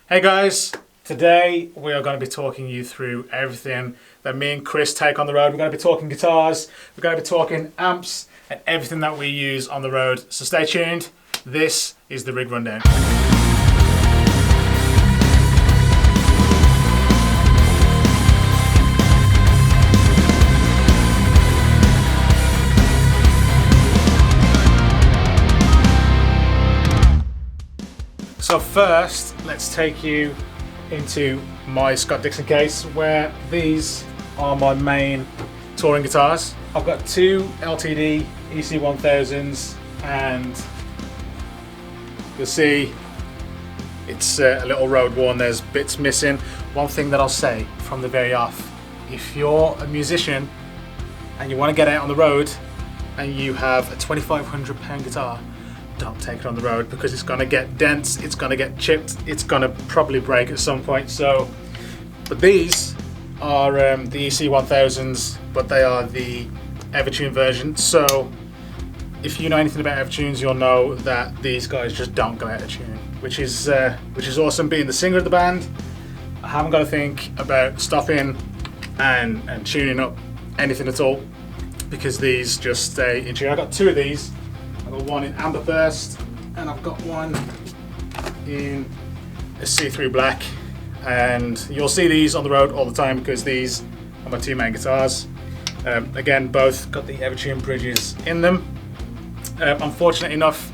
Hey guys, today we are going to be talking you through everything that me and Chris take on the road. We're going to be talking guitars, we're going to be talking amps, and everything that we use on the road. So stay tuned. This is the Rig Rundown. So first, let's take you into my Scott Dixon case, where these are my main touring guitars. I've got two LTD EC1000s, and you'll see it's a little road worn. There's bits missing. One thing that I'll say from the very off, if you're a musician and you want to get out on the road and you have a £2,500 guitar, don't take it on the road, because it's going to get dents, it's going to get chipped, it's going to probably break at some point. So, but these are the EC1000s, but they are the Evertune version. So if you know anything about Evertunes, you'll know that these guys just don't go out of tune, which is awesome. Being the singer of the band, I haven't got to think about stopping and tuning up anything at all, because these just stay in tune. I got two of these. I've got one in Amber Burst, and I've got one in a C3 Black, and you'll see these on the road all the time because these are my two main guitars. Again, both got the Evertune bridges in them. I'm fortunate enough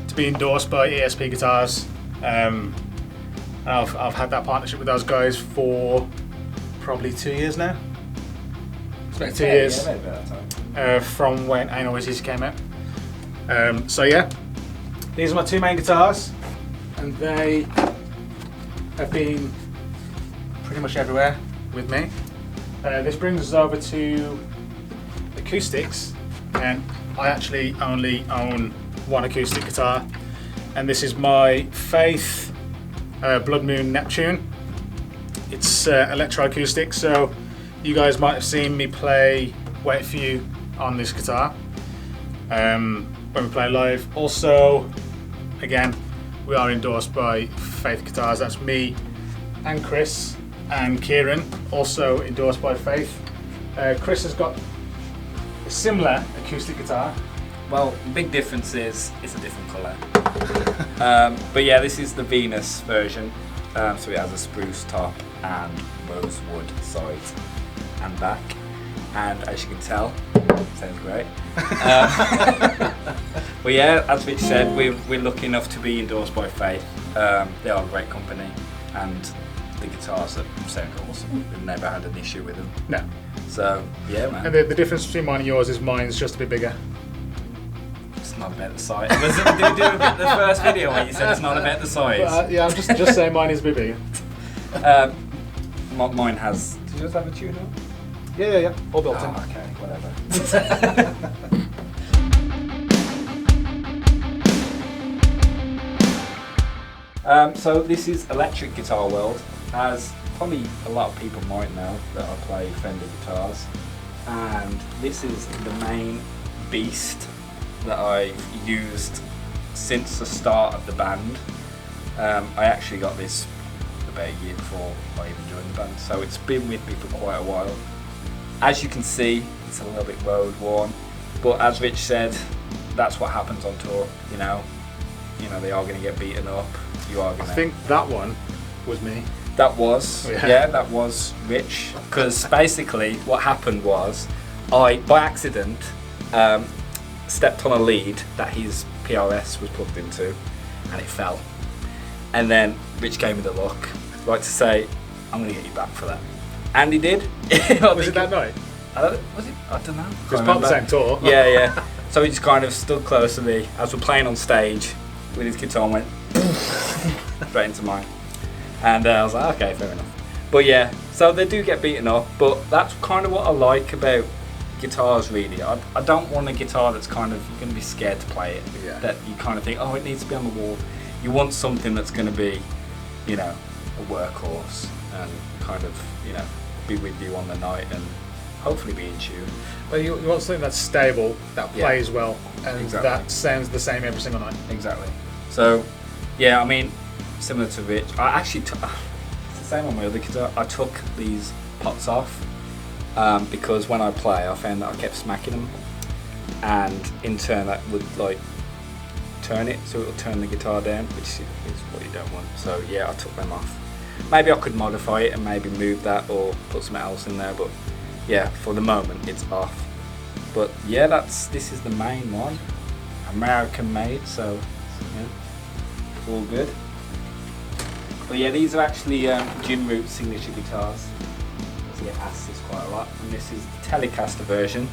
to be endorsed by ESP Guitars. I've had that partnership with those guys for probably 2 years now. It's about 2 years, maybe about that time. from when Anal Wizzies came out. So yeah, these are my two main guitars, and they have been pretty much everywhere with me. This brings us over to acoustics, and I actually only own one acoustic guitar, and this is my Faith Blood Moon Neptune. It's electroacoustic, so you guys might have seen me play Wait For You on this guitar when we play live. Also, again, we are endorsed by Faith Guitars. That's me and Chris and Kieran, also endorsed by Faith. Chris has got a similar acoustic guitar. Well, the big difference is it's a different colour. But yeah, this is the Venus version. So it has a spruce top and rosewood sides and back. And as you can tell, sounds great. But yeah, as Rich said, we're lucky enough to be endorsed by Faith. They are a great company, and the guitars sound awesome. We've never had an issue with them. No. So yeah, man. And the difference between mine and yours is mine's just a bit bigger. It's not about the size. Did we do the first video where you said it's not about the size? Yeah, I'm just saying mine is a bit bigger. Mine has. Did yours have a tune up? Yeah. All built in. Oh, okay, whatever. So this is Electric Guitar World, as probably a lot of people might know that I play Fender guitars, and this is the main beast that I've used since the start of the band. I actually got this about a year before I even joined the band, so it's been with me for quite a while. As you can see, it's a little bit road worn, but as Rich said, that's what happens on tour. You know, they are going to get beaten up. You are going to. I think that one was me. That was, yeah, that was Rich. Because basically, what happened was, I, by accident, stepped on a lead that his PRS was plugged into, and it fell. And then Rich gave me the look, like to say, I'm going to get you back for that. And he did. Was it that night? Was it? I don't know. It was part of the same tour. Yeah. So he just kind of stood close to me as we're playing on stage with his guitar and went straight into mine. And I was like, okay, fair enough. But yeah, so they do get beaten up, but that's kind of what I like about guitars, really. I don't want a guitar that's kind of, you're going to be scared to play it. Yeah. That you kind of think, oh, it needs to be on the wall. You want something that's going to be, a workhorse and kind of, be with you on the night and hopefully be in tune. Well, you want something that's stable, that plays well, and exactly. that sounds the same every single night. Exactly. So, yeah, I mean, similar to Rich. I actually took, it's the same on my other guitar. I took these pots off because when I play, I found that I kept smacking them, and in turn that would like turn it, so it'll turn the guitar down, which is what you don't want. So yeah, I took them off. Maybe I could modify it and maybe move that or put something else in there, but yeah, for the moment it's off. But yeah, this is the main one, American made, so yeah, all good. But yeah, these are actually Jim Root signature guitars. So get asked this quite a lot, and this is the Telecaster version.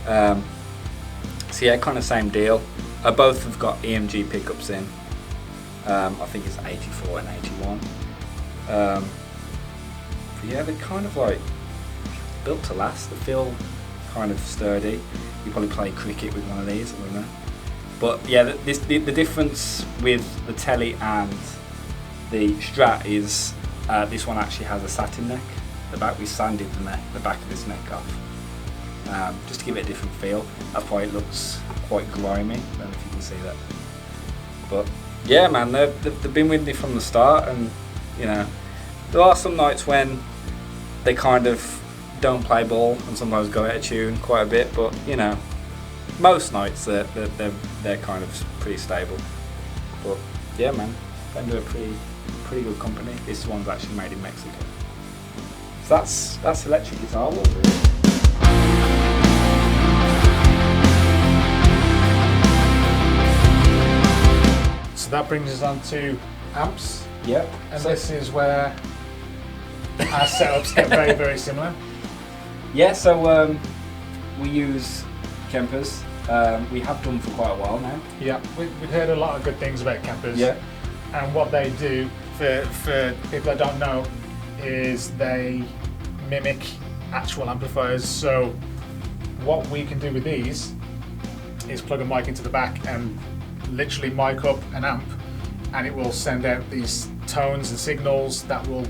So yeah, kind of same deal. Both have got EMG pickups in. I think it's 84 and 81. But yeah, they're kind of like built to last. They feel kind of sturdy. You probably play cricket with one of these, I don't know. But yeah, the difference with the Tele and the Strat is this one actually has a satin neck. The back, we sanded the back of this neck off, just to give it a different feel. That's why it looks quite grimy. I don't know if you can see that. But yeah, man, they've been with me from the start, and you know, there are some nights when they kind of don't play ball and sometimes go out of tune quite a bit, but you know, most nights they're kind of pretty stable. But yeah, man, Fender are pretty good company. This one's actually made in Mexico. So that's electric guitar world, really. So that brings us on to amps. Yep. And this is where our setups get very, very similar. Yeah, so we use Kempers. We have done for quite a while now. Yeah, we've heard a lot of good things about Kempers. Yeah. And what they do, for people that don't know, is they mimic actual amplifiers. So what we can do with these is plug a mic into the back and literally mic up an amp, and it will send out these tones and signals that will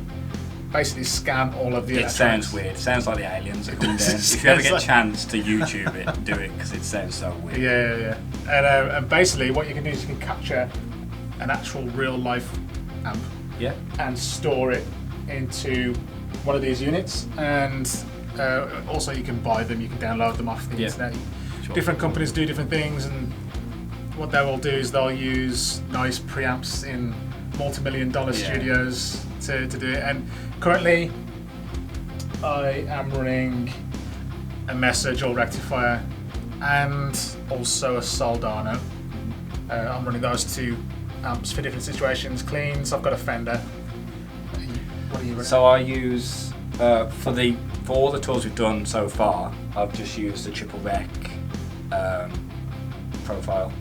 basically scan all of the It electronics. sounds weird. It sounds like the aliens are coming down. If you ever get a chance to YouTube it, do it, because it sounds so weird. Yeah. And basically what you can do is you can capture an actual real life amp, Yeah. and store it into one of these units, and also you can buy them, you can download them off the internet. Sure. Different companies do different things, and what they will do is they'll use nice preamps in multi-million-dollar studios to do it. And currently I am running a Mesa dual rectifier and also a Soldano. I'm running those two amps for different situations. Cleans, I've got a Fender. What are you running? So I use for all the tours we've done so far, I've just used the triple rec profile,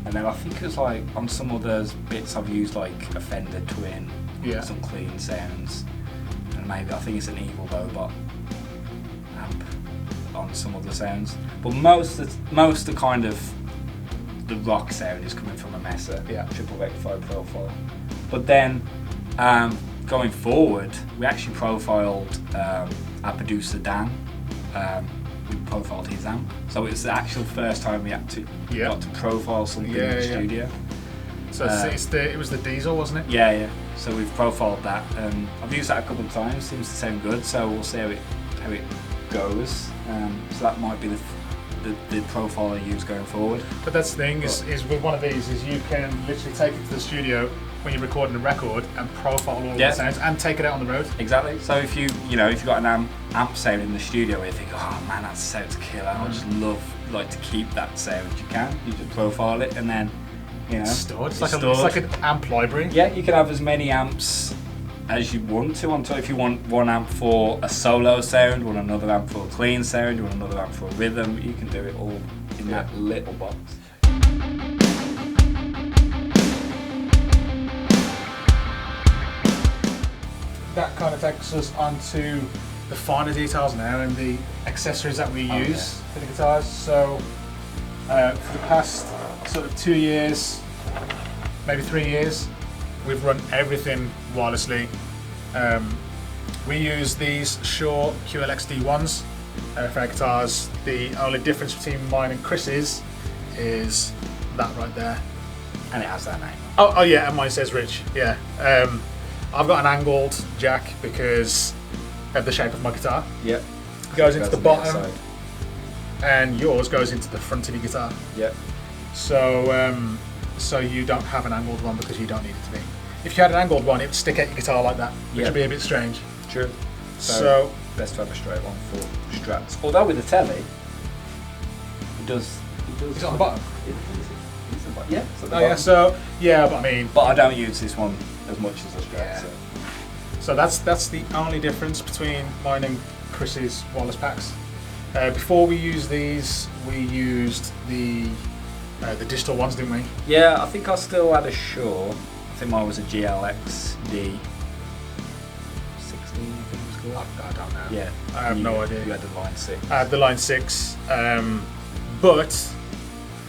and then I think it was like on some other bits I've used like a Fender Twin, some clean sounds, and maybe I think it's an Evil Robot amp on some other sounds. But most the kind of the rock sound is coming from a Mesa triple rectified profile. But then going forward, we actually profiled our producer Dan. We profiled his amp, so it's the actual first time we got to profile something in the studio. So it was the Diesel, wasn't it? Yeah. So we've profiled that, and I've used that a couple of times. Seems to sound good, so we'll see how it goes. So that might be the profile I use going forward. But that's the thing is with one of these is you can literally take it to the studio when you're recording a record and profile all the sounds and take it out on the road. Exactly. So if you've got an amp sound in the studio where you think, oh man, that sounds killer, I just like to keep that sound. You just profile it, and then it's stored. It's like an amp library. Yeah, you can have as many amps as you want to on top. If you want one amp for a solo sound, want another amp for a clean sound, you want another amp for a rhythm, you can do it all in that little box. That kind of takes us onto the finer details now and the accessories that we use for the guitars. So for the past sort of 2 years, maybe 3 years, we've run everything wirelessly. We use these Shure QLX D1s for our guitars. The only difference between mine and Chris's is that right there. And it has that name. Oh yeah, and mine says Rich. Yeah. I've got an angled jack because of the shape of my guitar. Yep. It goes into the on bottom, outside. and yours goes into the front of your guitar. Yep. So you don't have an angled one because you don't need it to be. If you had an angled one, it would stick out your guitar like that, which would be a bit strange. True. So best to have a straight one for Strats. Although with the telly, it does. it's on the bottom. It's on the bottom. Yeah. It's on the Oh yeah. bottom. So yeah, but I mean, But I don't use this one as much as a Strat. Yeah. So. so that's the only difference between mine and Chris's wireless packs. Before we used these, we used the digital ones, didn't we? Yeah, I think I still had a Shure. I think mine was a GLX-D 16, I think it was called. I don't know. Yeah. I have no idea. You had the Line 6. I had the Line 6, but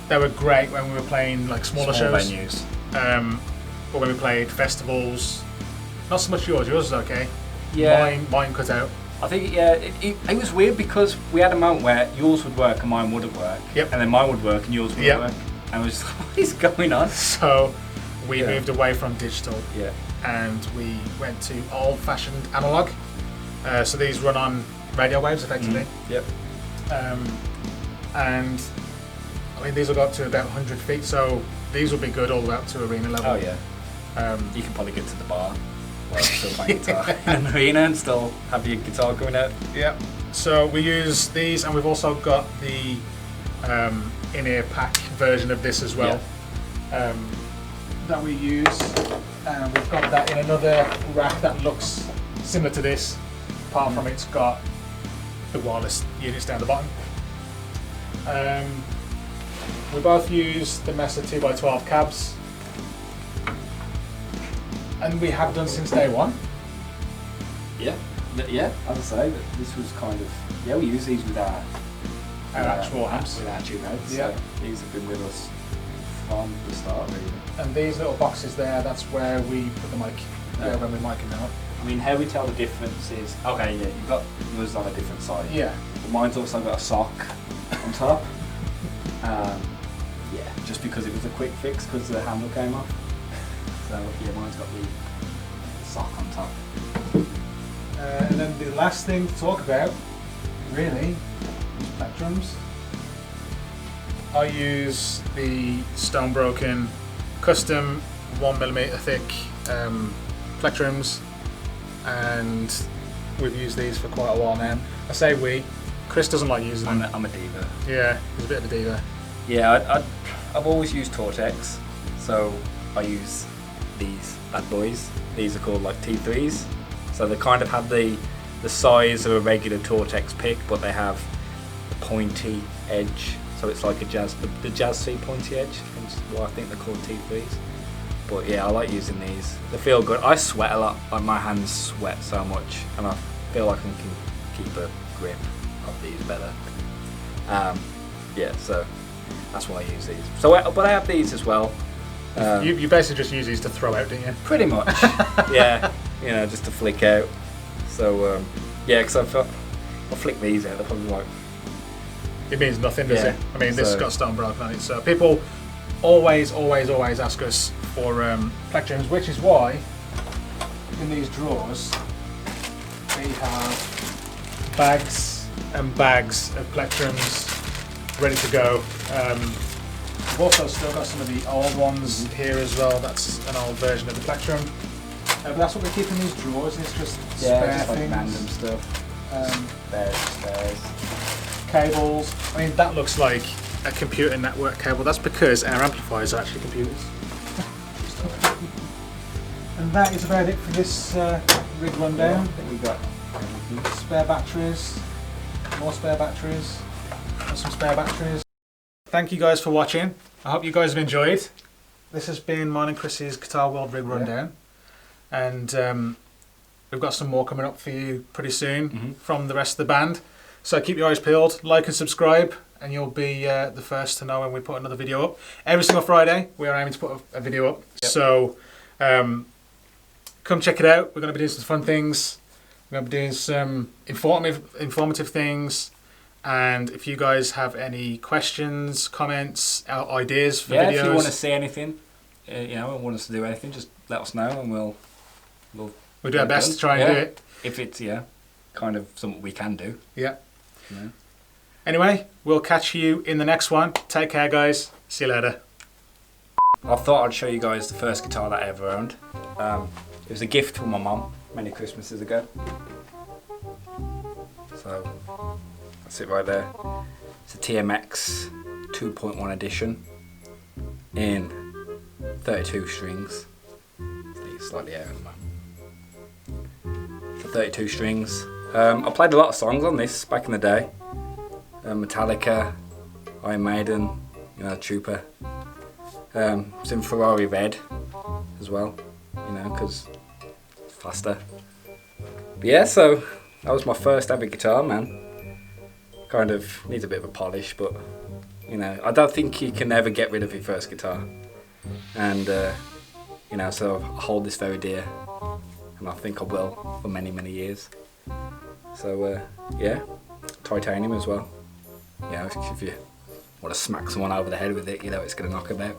they were great when we were playing like smaller Small shows. venues. Or when we played festivals. Not so much yours was okay. Yeah. Mine cut out. I think, yeah, it was weird because we had a moment where yours would work and mine wouldn't work. Yep. And then mine would work and yours wouldn't Yep. work. And we was like, what is going on? So we Yeah. moved away from digital Yeah. and we went to old-fashioned analog. So these run on radio waves effectively. Yep. And I mean these will go up to about 100 feet, so these will be good all the way up to arena level. Oh, yeah. Um, You can probably get to the bar while still playing guitar in an arena and still have your guitar going out. Yeah. So we use these, and we've also got the in-ear pack version of this as well that we use. And we've got that in another rack that looks similar to this, apart from it's got the wireless units down the bottom. We both use the Mesa 2x12 cabs, and we have done since day one. Yeah. Yeah, as I say, this was kind of, yeah, we use these with our Actual amps. With our tube heads. Yeah. So these have been with us from the start, really. And these little boxes there, that's where we put the mic, when we're micing them up. I mean, how we tell the difference is, okay, yeah, you've got yours on a different side. Yeah. But mine's also got a sock on top. Yeah, just because it was a quick fix because the handle came off. So yeah, mine's got the sock on top. And then the last thing to talk about, really, is plectrums. I use the Stonebroken custom 1mm thick plectrums, and we've used these for quite a while now. I say we. Chris doesn't like using them. I'm a diva. Yeah, he's a bit of a diva. Yeah, I've always used Tortex, so I use these bad boys. These are called like T3s. So they kind of have the size of a regular Tortex pick, but they have the pointy edge. So it's like the Jazz C pointy edge, hence why I think they're called T3s. But yeah, I like using these. They feel good. I sweat a lot. Like my hands sweat so much, and I feel like I can keep a grip of these better. Yeah, so that's why I use these. So, but I have these as well. You basically just use these to throw out, don't you? Pretty much. Yeah, you know, just to flick out. So yeah, because I'll flick these out. They're probably like. It means nothing, does Yeah, it? I mean, this has so- got Stonebroken on it. So people always ask us for plectrums, which is why in these drawers we have bags and bags of plectrums ready to go. We've also still got some of the old ones here as well. That's an old version of the plectrum. But that's what we keep in these drawers. It's just spare just like things. random stuff. Spares. Cables. I mean, that looks like a computer network cable. That's because our amplifiers are actually computers. And that is about it for this rig rundown. I think we got. Spare batteries, more spare batteries, and some spare batteries. Thank you guys for watching. I hope you guys have enjoyed. This has been mine and Chris's Guitar World Rig Rundown. And we've got some more coming up for you pretty soon from the rest of the band. So keep your eyes peeled, like and subscribe, and you'll be the first to know when we put another video up. Every single Friday we are aiming to put a video up. Yep. So come check it out. We're going to be doing some fun things. We're going to be doing some informative things. And if you guys have any questions, comments, ideas for videos, if you want to see anything, you know, and want us to do anything, just let us know, and we'll do our best to try and do it. If it's kind of something we can do. Yeah. Yeah. Anyway, we'll catch you in the next one. Take care, guys. See you later. I thought I'd show you guys the first guitar that I ever owned. It was a gift from my mum many Christmases ago. So that's it right there. It's a TMX 2.1 edition in 32 strings. It's slightly out at the moment. For 32 strings. I played a lot of songs on this back in the day. Metallica, Iron Maiden, you know, Trooper. It's in Ferrari red as well, you know, because it's faster. But yeah, so that was my first ever guitar, man. Kind of needs a bit of a polish, but you know, I don't think you can ever get rid of your first guitar. And you know, so I hold this very dear, and I think I will for many, many years. So yeah, titanium as well. You know, if you want to smack someone over the head with it, you know it's going to knock them out.